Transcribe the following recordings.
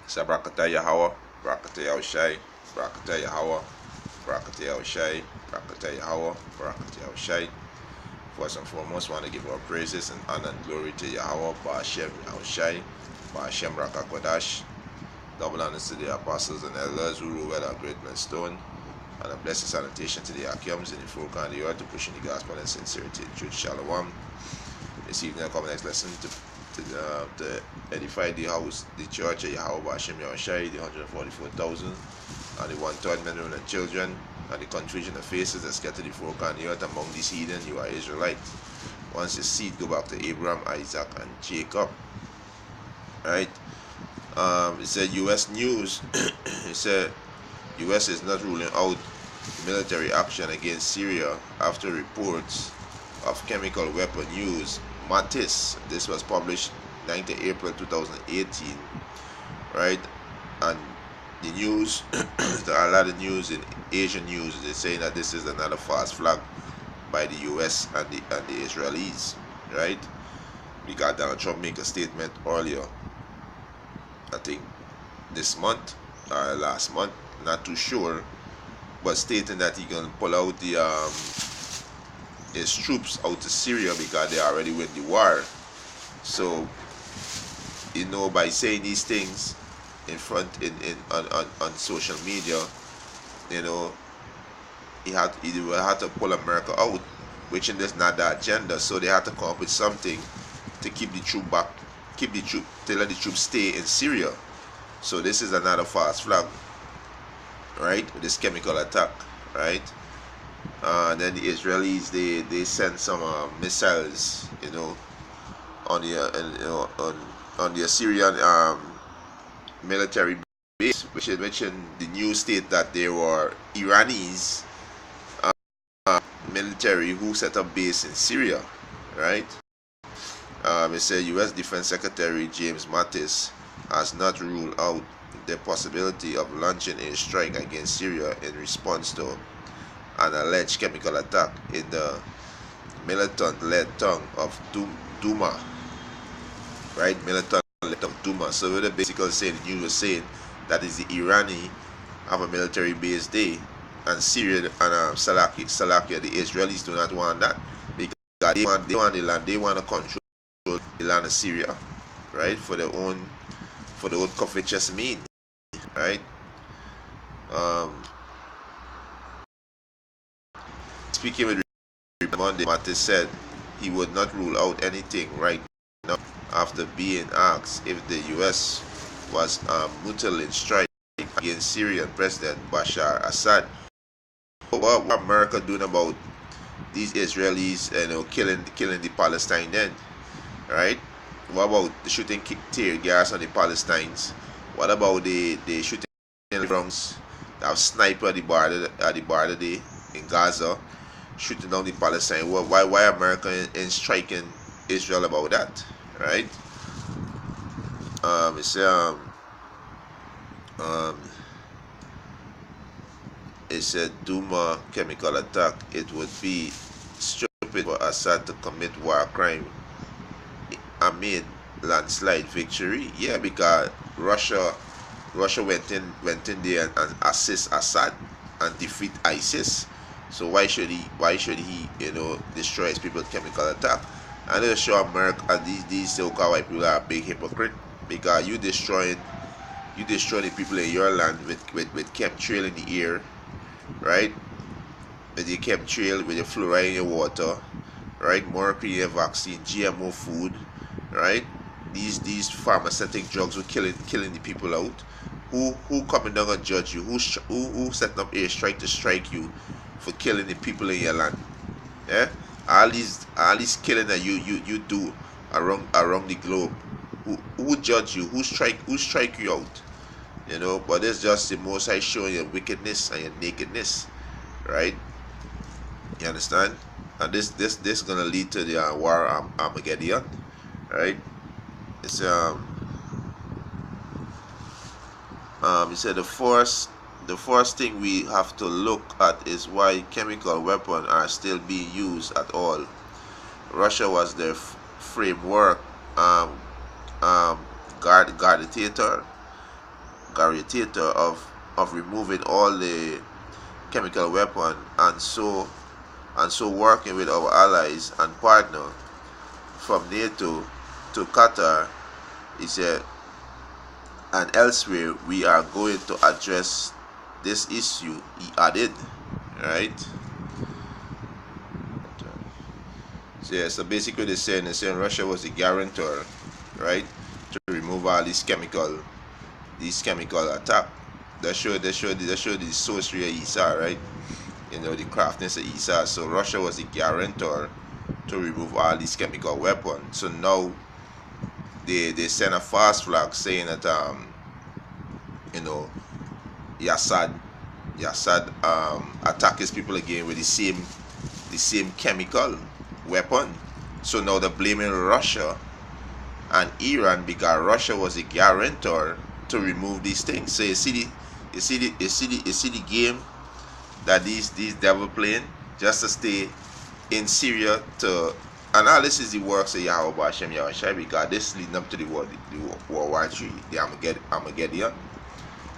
Sa Brakata Yahweh, Brakata Yahushai, Brakata Yahweh, Brakata Yahushai, Brakata Yahweh, Brakata Yahushai. First and foremost, want to give our praises and honor and glory to Yahweh, Ba'ashem Yahushai, Ba'ashem Rakakodash. Double honors to the apostles and elders who rule well our great millstone, and a blessed salutation to the Akims in the folk and the earth to pushing the gospel and sincerity in truth. Shalom. This evening, I come next lesson to edify the house, the church of Yahweh Ba'ashem Yahushai, the 144,000, and the 1/3 men, women, and children, and the confusion of faces that scatter the folk and the earth among these heathen. You are Israelite. Once your seed go back to Abraham, Isaac, and Jacob. Right? It said U.S. news. It said U.S. is not ruling out military action against Syria after reports of chemical weapon use. Mattis. This was published 9th April 2018. Right? And the news, there are a lot of news in Asian news. They're saying that this is another false flag by the U.S. and the Israelis. Right? Because Donald Trump made a statement earlier, I think this month or last month, not too sure, but stating that he gonna pull out the his troops out to Syria because they already win the war. So by saying these things in front on social media, he will have to pull America out, which is not the agenda. So they had to come up with something to keep the troop back, to let the troops stay in Syria. So this is another false flag, right? This chemical attack, right? And then the Israelis, they send some missiles, on the Syrian military base, which in the news state that there were Iranis military who set up base in Syria, right? It said U.S. Defense Secretary James Mattis has not ruled out the possibility of launching a strike against Syria in response to an alleged chemical attack in the militant-led town of Duma, right? Militant-led of Duma. So what they basically saying, the news was saying that is the Irani have a military base there, and Syria and Salakia, the Israelis do not want that because they want the land, they want to control the land of Syria, right? For their own covetous mean, right? Speaking with Monday, Mattis said he would not rule out anything right now after being asked if the U.S. was mutually strike against Syrian President Bashar Assad. What America doing about these Israelis, killing the Palestine then, right? What about the shooting tear gas on the Palestinians? What about the shooting rounds that have sniper at the border there in Gaza, shooting down the Palestine? Why America is striking Israel about that, right? It said Duma chemical attack. It would be stupid for Assad to commit war crime amid landslide victory. Yeah, because Russia went in there and assist Assad and defeat ISIS. So why should he destroy his people with chemical attack? And they'll show America and these so-called white people are a big hypocrite, because you destroy the people in your land with chemtrail in the air, right? With your chemtrail, with your fluoride in your water, right? Mercury in your vaccine, GMO food, right? These pharmaceutical drugs were killing the people out. Who coming down and judge you? Who setting up a strike to strike you for killing the people in your land? Yeah, all these killing that you do around the globe. Who judge you? Who strike you out? But it's just the Most High showing your wickedness and your nakedness, right? You understand? And this gonna lead to the war Armageddon, right? It's he said the first thing we have to look at is why chemical weapons are still being used at all. Russia was their framework guardiator, negotiator of removing all the chemical weapon, and so working with our allies and partner from NATO to Qatar. He said, and elsewhere we are going to address this issue, he added, right? So yeah, so basically they're saying Russia was the guarantor, right, to remove all these chemical attack. They show the sorcery of Esau, right? You know, the craftiness of Esau. So Russia was the guarantor to remove all these chemical weapons. So now they send a false flag saying that you know, Assad attack his people again with the same chemical weapon. So now they're blaming Russia and Iran because Russia was the guarantor to remove these things. So you see the game that these devil playing just to stay in Syria to, and all this is the works of Yahweh Hashem Yahushai, because this leading up to the World War III, the Armageddon,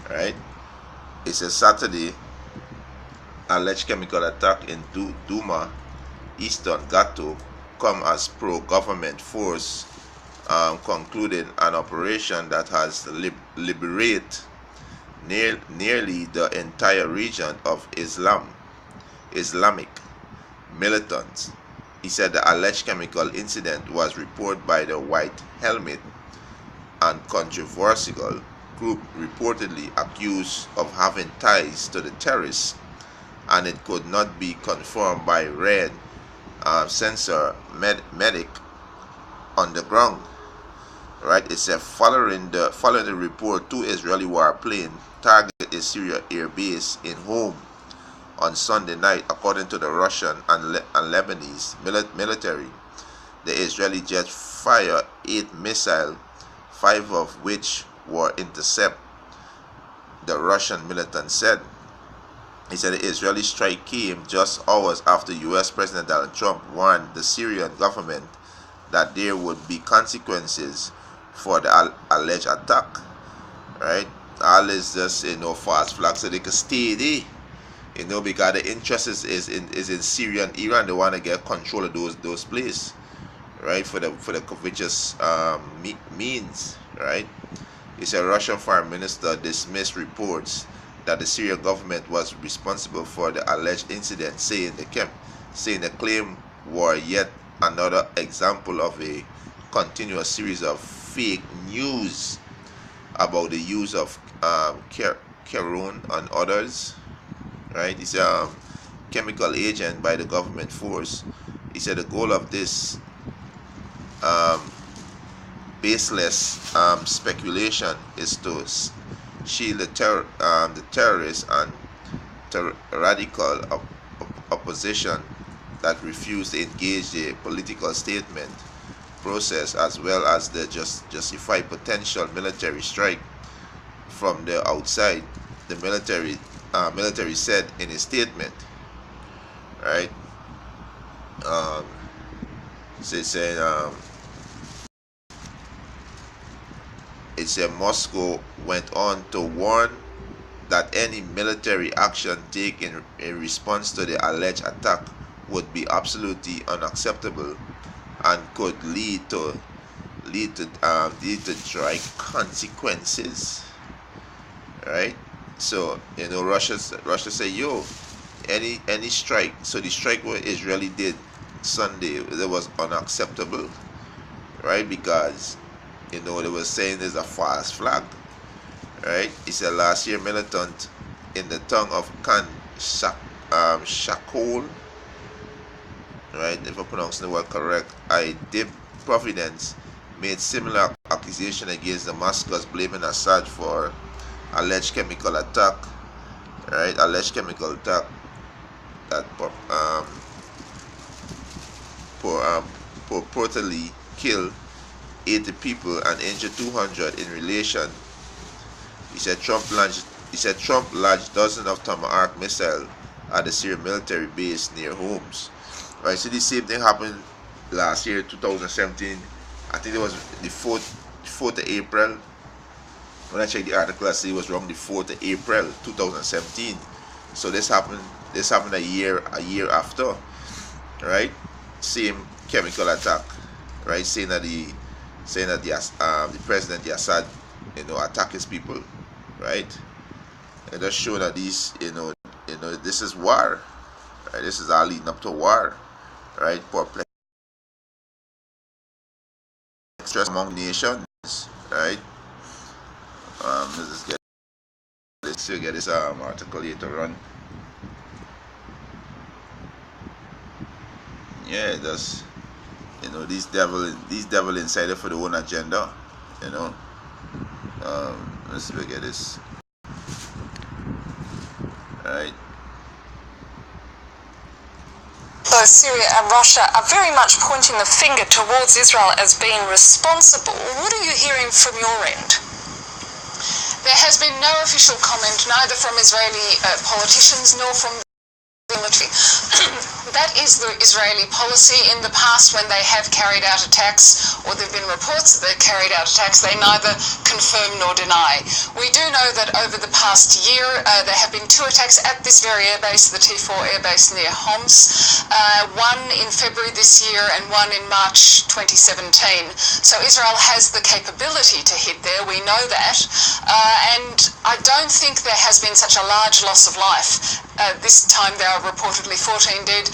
right? It's a Saturday. Alleged chemical attack in Duma, Eastern Gato, come as pro-government force concluded an operation that has liberated nearly the entire region of Islamic militants. He said the alleged chemical incident was reported by the White Helmet and controversial group reportedly accused of having ties to the terrorists, and it could not be confirmed by Red Sensor Medic on the ground. Right? It said following the report, 2 Israeli warplanes targeted a Syria air base in Home on Sunday night, according to the Russian and Lebanese military. The Israeli jets fired 8 missiles, 5 of which were intercepted, the Russian militant said. He said the Israeli strike came just hours after U.S. President Donald Trump warned the Syrian government that there would be consequences for the alleged attack. Right? All is just, false flag so they can stay there. Because the interest is in Syria and Iran. They want to get control of those places, right? For the covetous means, right? He said Russian Foreign Minister dismissed reports that the Syrian government was responsible for the alleged incident, saying the claim were yet another example of a continuous series of fake news about the use of Kerone and others. Right? It's a chemical agent by the government force. He said the goal of this baseless speculation is to shield the terrorists and radical opposition that refuse to engage the political statement process, as well as the justify potential military strike from the outside, the military said in a statement. Right? So it said Moscow went on to warn that any military action taken in response to the alleged attack would be absolutely unacceptable and could lead to direct consequences. Right? So Russia say, any strike. So the strike what Israeli did Sunday, that was unacceptable, right? Because they were saying there's a false flag, right? It's a last year militant in the town of Khan Shakol, right? If I pronounce the word correct, Idib Providence made similar accusation against Damascus, blaming Assad for alleged chemical attack, right? Alleged chemical attack that purportedly killed 80 people and injured 200 in relation. He said Trump launched dozens of Tomahawk missiles at the Syrian military base near Homs. Right, so the same thing happened last year, 2017. I think it was the 4th of April. When I checked the article, I see it was around the 4th of April 2017. So this happened a year after, right? Same chemical attack, right? Saying that the president, the Assad, attack his people, right? It just show that these, this is war, right? This is all leading up to war, right? Perplex stress among nations, right? Let's just get this article later on. Yeah, that's these devil inside it for the own agenda, let's look at this, right? Both Syria and Russia are very much pointing the finger towards Israel as being responsible. What are you hearing from your end? There has been no official comment, neither from Israeli politicians nor from the military. That is the Israeli policy. In the past, when they have carried out attacks, or there have been reports that they've carried out attacks, they neither confirm nor deny. We do know that over the past year, there have been 2 attacks at this very airbase, the T4 airbase near Homs, one in February this year and one in March 2017. So Israel has the capability to hit there, we know that, and I don't think there has been such a large loss of life. This time there are reportedly 14 dead,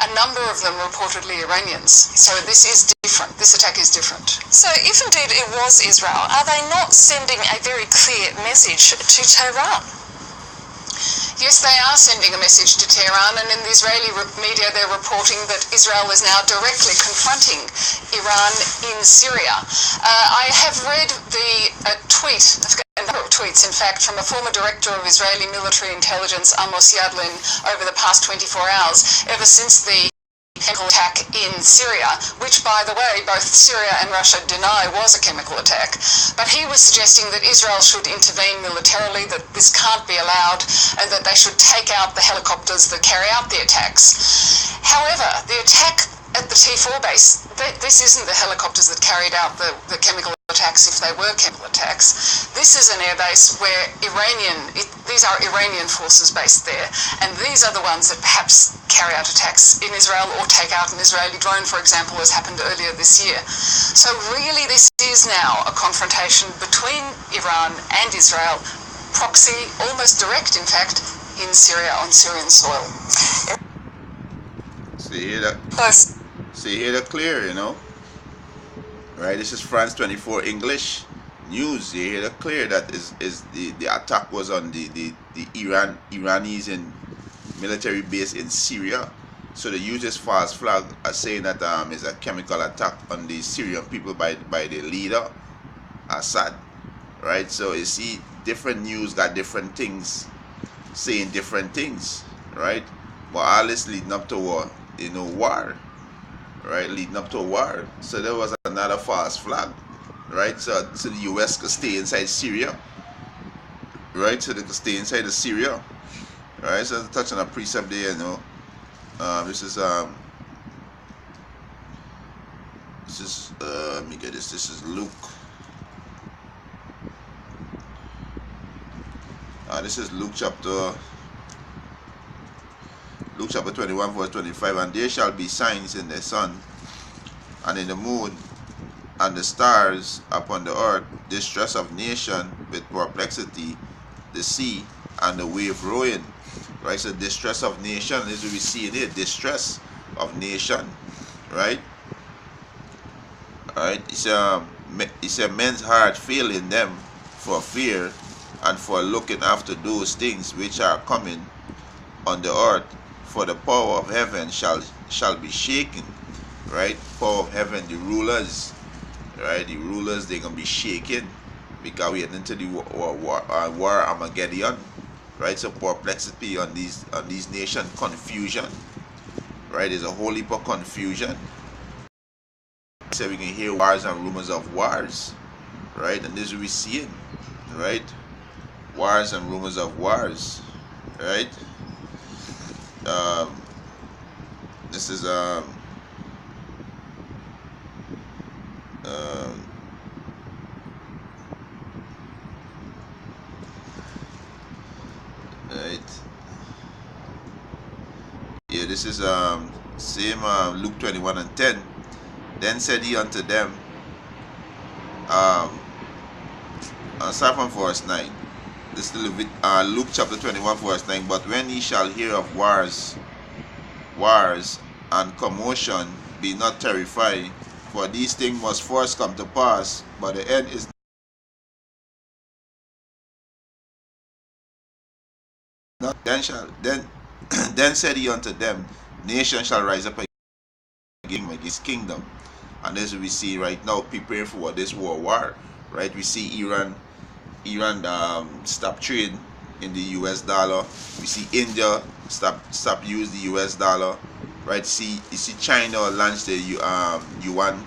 a number of them reportedly Iranians. So this is different. This attack is different. So if indeed it was Israel, are they not sending a very clear message to Tehran? Yes, they are sending a message to Tehran, and in the Israeli media they're reporting that Israel is now directly confronting Iran in Syria. I have read the tweet, a number of tweets in fact, from a former director of Israeli military intelligence, Amos Yadlin, over the past 24 hours, ever since the chemical attack in Syria, which, by the way, both Syria and Russia deny was a chemical attack. But he was suggesting that Israel should intervene militarily, that this can't be allowed, and that they should take out the helicopters that carry out the attacks. However, the attack at the T4 base, this isn't the helicopters that carried out the chemical attacks, if they were chemical attacks. This is an airbase where these are Iranian forces based there, and these are the ones that perhaps carry out attacks in Israel or take out an Israeli drone, for example, as happened earlier this year. So really this is now a confrontation between Iran and Israel, proxy, almost direct in fact, in Syria, on Syrian soil. See here that clear, right? This is France 24 English news. You hear that clear that is the attack was on the Iranians in military base in Syria. So they use this false flag as saying that is a chemical attack on the Syrian people by the leader Assad, right? So you see, different news got different things saying different things, right? But all this leading up to war, war, right? Leading up to a war. So there was another false flag, right? So the US could stay inside Syria, right? So they could stay inside of Syria, right? So touching a precept there, this is let me get this. This is Luke. This is Luke chapter 21 verse 25, and there shall be signs in the sun and in the moon and the stars upon the earth, distress of nation with perplexity, the sea and the wave roaring. Right, so distress of nation is what we see in it, distress of nation, right? Alright, he said men's heart failing them for fear and for looking after those things which are coming on the earth, for the power of heaven shall be shaken, right? Power of heaven, the rulers, right? The rulers, they're gonna be shaken because we are into the war Armageddon, right? So perplexity on these nations, confusion, right? There's a whole heap of confusion. So we can hear wars and rumors of wars, right? And this is what we see it, right? Wars and rumors of wars, right? This is this is same Luke 21 and 10. Then said he unto them, start from verse 9. This is Luke chapter 21 verse 9. But when ye shall hear of wars and commotion, be not terrified, for these things must first come to pass, but the end is not. Then said he unto them, nation shall rise up against kingdom. And as we see right now, preparing for this war, right? We see Iran stop trade in the US dollar. We see India stop use the US dollar, right? You see China launch the yuan,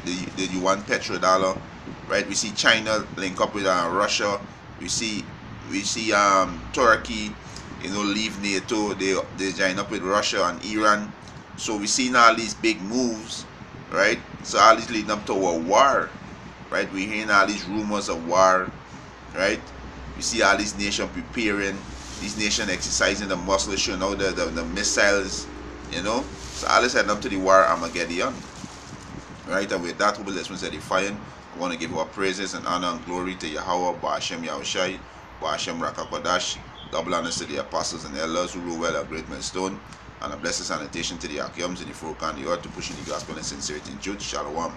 the yuan petrodollar, right? We see China link up with Russia. We see Turkey, leave NATO. They join up with Russia and Iran. So we see now all these big moves, right? So all these leading up to a war, right? We're hearing all these rumors of war, right? We see all these nations preparing, these nations exercising the muscle, showing out the missiles, So all this heading up to the war Armageddon, right? And with that, we will let's Edification. I want to give our praises and honor and glory to Yahweh, Ba'ashem Yahushai, Ba'ashem Rakakwadash. Double honors to the apostles and elders who rule well a great millstone, and a blessed sanitation to the Akiams in the folk and the earth to push in the gospel in sincerity and truth. Shalom.